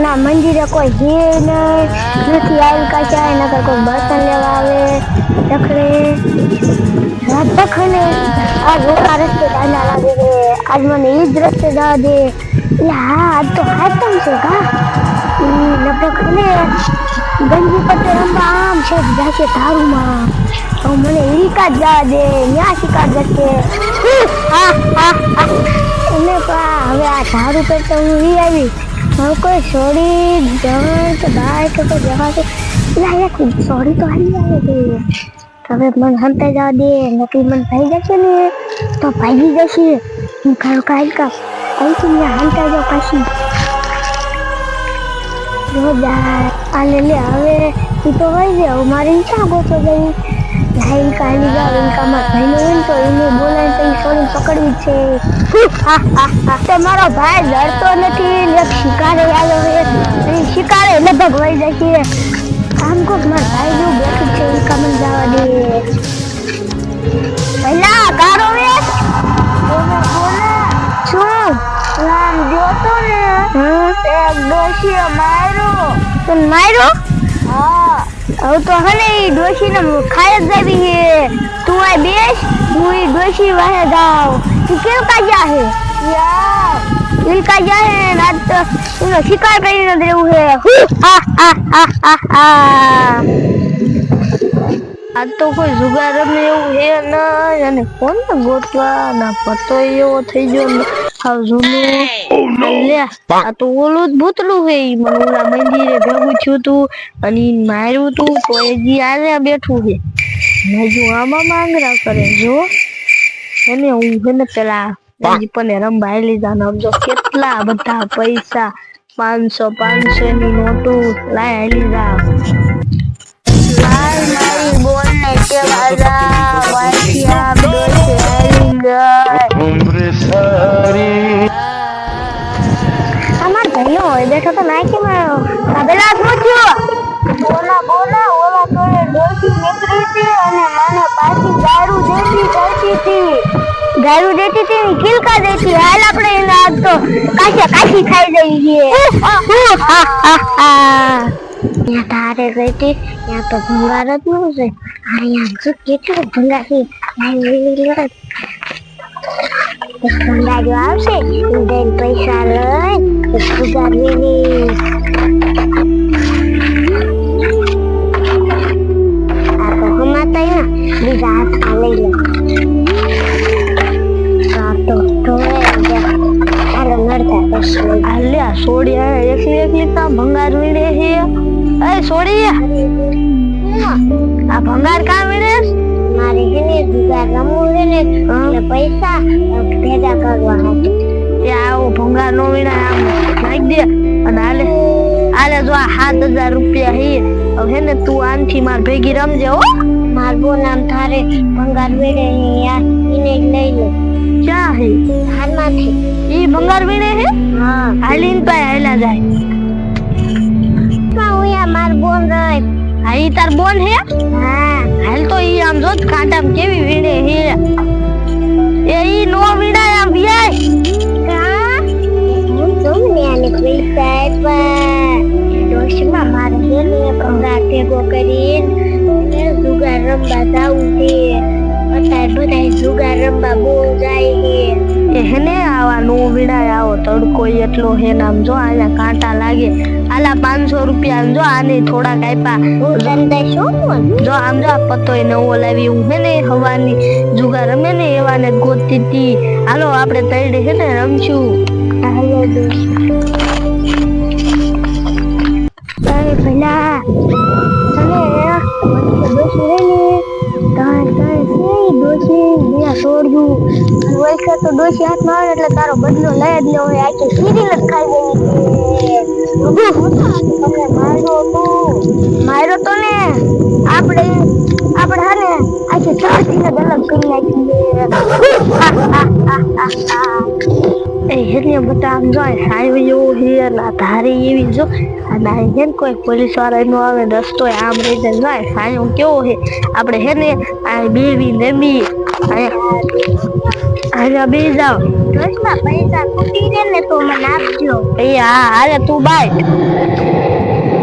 ના મંદિરે કોઈ હે નહીં, નથી આવી કચાય નકર કોઈ બર્તન લેવા આવે રખડે રાત પખને આજ ઓલા રસ્તે ચાલ્યા લાગે છે, આજ મને ઈ જ રસ્તે જવા દે એટલે હા આજ તો હાથમ છે કા લગભગ ને ગંજી પટ્ટે રંબા આમ છે જાશે ધારુમાં તો મને ઈકા જ જવા દે ન્યા શિકાર જશે એને હવે આ ધારું કરતો હું ઈ આવી હવે કોઈ સોડી જણ કે બાય કે કોઈ જવા દે એટલે સોડી તો હારી આવે છે હવે મને હંતા જવા દે નકલી મને ભાઈ જશે ને તો ભાગી જશે હું ખારું કાંઈ કામ અહીંથી ત્યાં હંતા જાઉં પાછી આલે લે હવે ઈ તો વહી જાય મારે ઈ ક્યાં ગોતો જઈ લાઈન કાઢી જાવ ઇનકામાં ભાઈને હોય ને તો એને બોલાય તો સોની પકડવી છે મારો ભાઈ લડતો નથી એક શિકારે આવ્યો છે શિકારે લગભગ વહી જશે આમ કોક મારા ભાઈ જેવું બેઠું છે ઇનકામાં જવા દે પહેલા ગારો વે શું રામ જોતો ને એક ડોશીએ માર્યો તને માર્યો હા હવે તો હને ઈ ડોશી ને ખાય જ જાવી હે તું આ બેસ હું ઈ ડોશી વાહે જાવ તું કેમ કાજ્યા હે યાર ઈ કાજ્યા હે આજ તો એનો શિકાર કરીને દેવું હે આજ તો કોઈ જુગાર રમે એવું હે ના અને કોને ગોતવા ના પતો એવો થઈ ગયો હાવ જૂનું લે આ તો ઓલું જ ભૂતલું હે ઈ મને ઓલા મંદિરે ભેગું થયું તું અને ઈ માર્યું તું તો એ જી આને બેઠું હે હજુ આમાં માંગરા કરે જો એને હું એને પેલા પણ રંબા હાલી જાને સમજો કેટલા બધા પૈસા 500 ની નોટો લાય હાલી જા લાય મારી બોલ ને કેવા જા વાટિયા બેસે હાલી ગઈ ઉમ્ર સારી અમાર ભાઈઓ હોય બેઠો તો નાખી મારો પેલા પૂછ્યો બોલા ઓલા તો ડોસી નીકળી હતી અને મને પાછી ગારું દેતી હતી કિલકા દેતી હાલ આપણે એને આજ તો કાશી ખાઈ જઈએ ત્યાં તારે ગઈ હતી ત્યાં તો ભંગાર જ ન છે અહીંયા જો કેટલું ભંગાર છે ભંગાર જો આવશે દઈને પૈસા લઈ ભંગાર વેલી આ તો હમાતા ને બીજા હાથમાં લઈ લે અલ્યા સોડિયા એકલી તા ભંગાર વીડે હે એ સોડિયા આ ભંગાર કા વીડે મારે હેને જુગાર રમવું હે ને એટલે પૈસા ભેગા કરવા માટે એ આવો ભંગાર નો વીડા આમ નાખ દે અને આલે જો આ 7000 રૂપિયા હે હવે હેને તું આનથી માર ભેગી રમજે હો માર બોનામ થારે ભંગાર વીડે હે યાર ઇને લઈ લે ક્યાં હે હાલમાંથી ઈ ભંગાર વીડે હે હા હાલીન પાય હાલા જાય પાઉયા માર બોન રે આ ઈ તાર બોન હે હા હાલ તો ઈ આમ જો કાંટામ કેવી વીડે હે એ ઈ નો વીડાય આમ વિયાય કા હું તો ને આને પૈસા આપ્યા ડોશમાં મારે હેને ભંગાર ભેગો કરીને જુગાર રમવા જાવું છે અત્યારે બધા જુગાર રમવા બહુ જાય હે હેને આવા નો વિડાય આવો તડકો એટલો હે નામ જો આયા કાંટા લાગે આલા 500 રૂપિયા જો આને થોડા કાપ્યા હું ધંધા શું જો આમ જો આ પતોય નવો લાવી હું હેને હવાની જુગાર રમે ને એવાને ગોતતી હતી હાલો આપણે તૈડે હે ને રમશું હાલો પેલા તને ડોશી હાથમાં આવે એટલે તારો બદલો લઈ જ લેવો હોય આખી સીરી જ ખાઈ ગઈ માર્યો તો ને આપણે હાને આખી ચારથી ને ગલત કરી નાખી એ હેલી અહીંયા બધા આમ જો હાઈવે જેવો છે ના ધારી એવી જો અને અહીં હે ને કોઈ પોલીસ વાળા નો આવે રસ્તો આમ રીતે જાય સાયો કેવો છે આપણે હે ને આ બેવી નમી અહીંયા બે જાવ દોસ્તમાં પૈસા ખૂટી દે ને તો મને આપજો એ હા હાલે તું બાય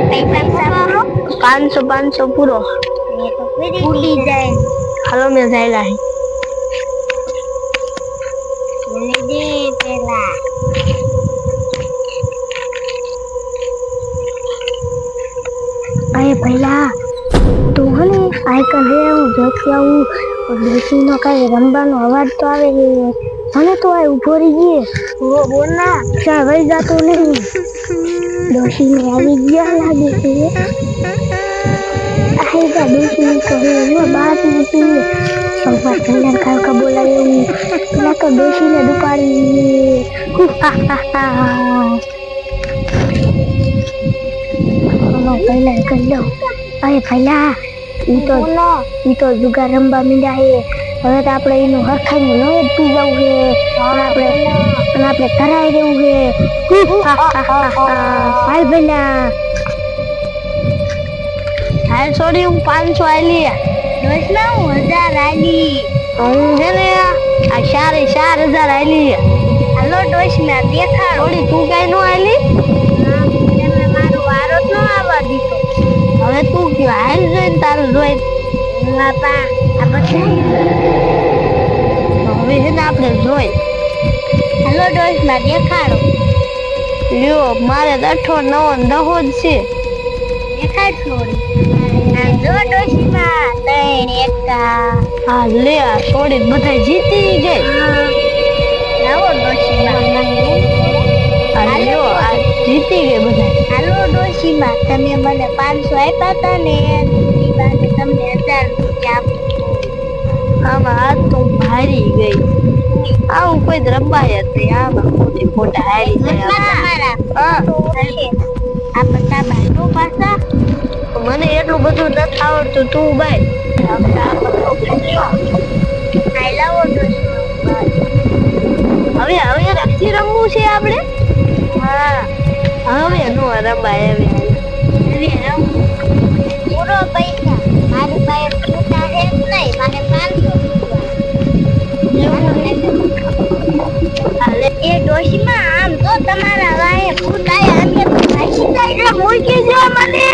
પૈસા 500 પૂરો ઉડી જાય હાલો મેં જાયલા હે પેલા અરે પહેલા તું હે ને આઈકન હે હું જોતી આવું ડોશીનો કઈ રંબાનો અવાજ તો આવે છે મને તો આ ઉભો રહી ગઈ ઓ બોલ ના ચા વઈ જાતો નહીં ડોશીને આવી ગયા લાગે છે આઈકા ડોશીને કહે હું બાત નથી સંપા કલ્યાણ કાકા બોલાવ્યું પેલા તો ડોશીને દુપાડી પહેલા કરી દઉં અરે પહેલા ઈ તો જુગાર રમવા મીંડા હે હવે તો આપણે એનું હરખાઈનું લોહી પી જવું છે આપણે કરાઈ દેવું છે હાલ પહેલા હાલ છોડી હું 500 આલી દોસ્તના હું 1000 આલી હું છે ને આ 4000 આલી હાલો દોસ્તના દેખાડ થોડી તું કઈ નો આલી હવે તું કયો હાલ જોઈને તારું જોઈ બાપા આ પછી હવે છે ને આપણે જોઈ હેલો ડોસમાં દેખાડો લ્યો મારે 8 9 10 જ છે દેખાડ છોડી જો ડોસમાં 3 એકા હા લે આ છોડી બધા જીતી ગઈ લાવો ડોસમાં હાલો આ જીતી ગઈ બધા હાલો ડોશીમાં તમે મને 500 આપ્યા હતા ને એ બાને તમને 1000 રૂપિયા આમાં આ તો હારી ગઈ આવું કોઈ રંબાય જ નહીં આમાં ખોટા હારી જાય આ બધા બાનો પાછા મને એટલું બધું નથી આવડતું તું ભાઈ લાવો હવે રમજી રમવું છે આપણે હા હવે નો રમાય હવે પૂરો પૈસા મારી પાસે પૂરા હે નહીં મારે 500 એ ડોશીમાં આમ તો તમારા વાહે પૂરાય અમે ભાઈ જાય મૂકી જો મને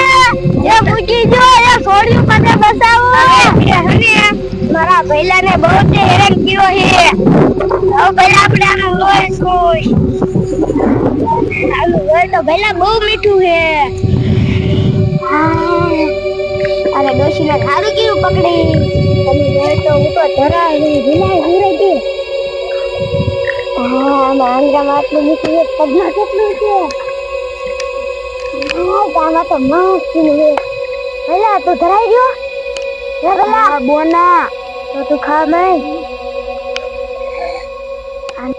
એ મૂકી જો એ છોડ્યું મને બતાવો મારા ભૈલાને બહુ હેરાન કર્યો છે હવે ભૈલા આપણે આનું લોહીશું તો ભૈલા બહુ મીઠું છે અરે ડોશીને ખારું કેવું પકડી તમે જોઈ તો હું તો ધરાય નહીં ભીલાય ભૂરે હતી આમાં આંગળામાં આટલું મીઠું છે પગમાં કેટલું છે આમાં તો મસ્ત છે ભૈલા તું ધરાઈ ગયો ભૈલા બોના તો તું ખા નહીં